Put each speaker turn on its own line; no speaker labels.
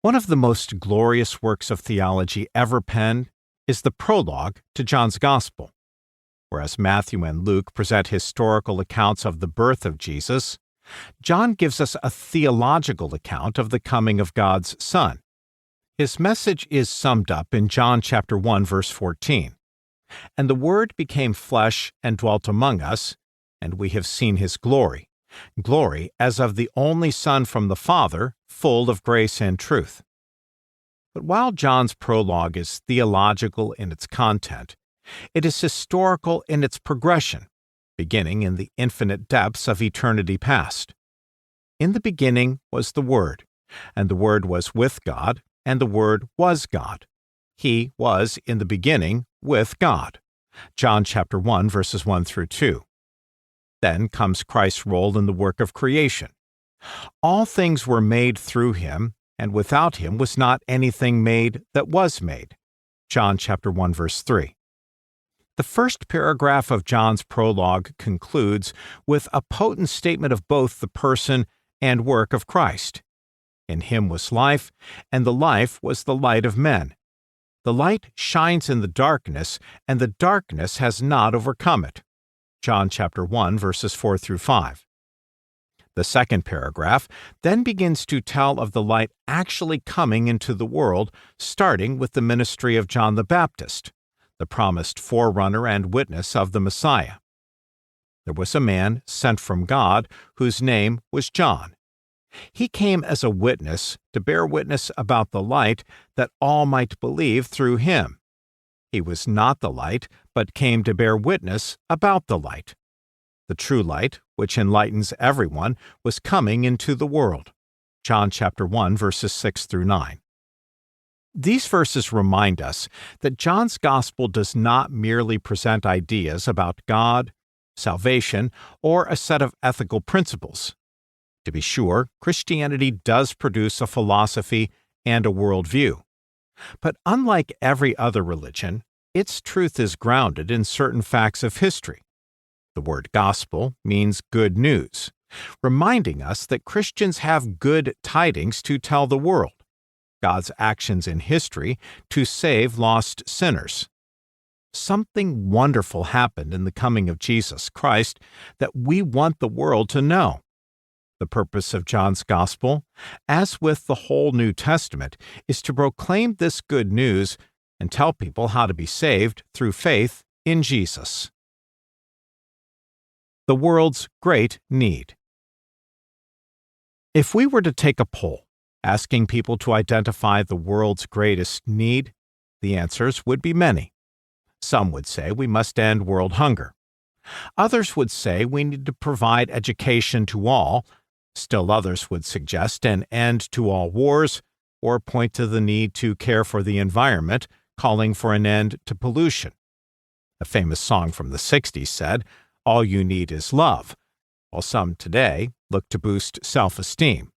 One of the most glorious works of theology ever penned is the prologue to John's Gospel. Whereas Matthew and Luke present historical accounts of the birth of Jesus, John gives us a theological account of the coming of God's Son. His message is summed up in John chapter 1, verse 14. "And the Word became flesh and dwelt among us, and we have seen his glory, glory as of the only Son from the Father, full of grace and truth." But while John's prologue is theological in its content, it is historical in its progression, beginning in the infinite depths of eternity past. "In the beginning was the Word, and the Word was with God, and the Word was God. He was in the beginning with God." John chapter 1, verses 1 through 2. Then comes Christ's role in the work of creation. "All things were made through him, and without him was not anything made that was made." John chapter 1, verse 3. The first paragraph of John's prologue concludes with a potent statement of both the person and work of Christ. "In him was life, and the life was the light of men. The light shines in the darkness, and the darkness has not overcome it." John chapter 1, verses 4 through 5. The second paragraph then begins to tell of the light actually coming into the world, starting with the ministry of John the Baptist, the promised forerunner and witness of the Messiah. "There was a man sent from God, whose name was John. He came as a witness to bear witness about the light, that all might believe through him. He was not the light, but came to bear witness about the light. The true light, which enlightens everyone, was coming into the world." John chapter 1, verses 6 through 9. These verses remind us that John's Gospel does not merely present ideas about God, salvation, or a set of ethical principles. To be sure, Christianity does produce a philosophy and a worldview. But unlike every other religion, its truth is grounded in certain facts of history. The word gospel means good news, reminding us that Christians have good tidings to tell the world, God's actions in history to save lost sinners. Something wonderful happened in the coming of Jesus Christ that we want the world to know. The purpose of John's Gospel, as with the whole New Testament, is to proclaim this good news and tell people how to be saved through faith in Jesus. The world's great need. If we were to take a poll, asking people to identify the world's greatest need, the answers would be many. Some would say we must end world hunger. Others would say we need to provide education to all. Still others would suggest an end to all wars, or point to the need to care for the environment, calling for an end to pollution. A famous song from the 60s said, "All you need is love," while some today look to boost self-esteem.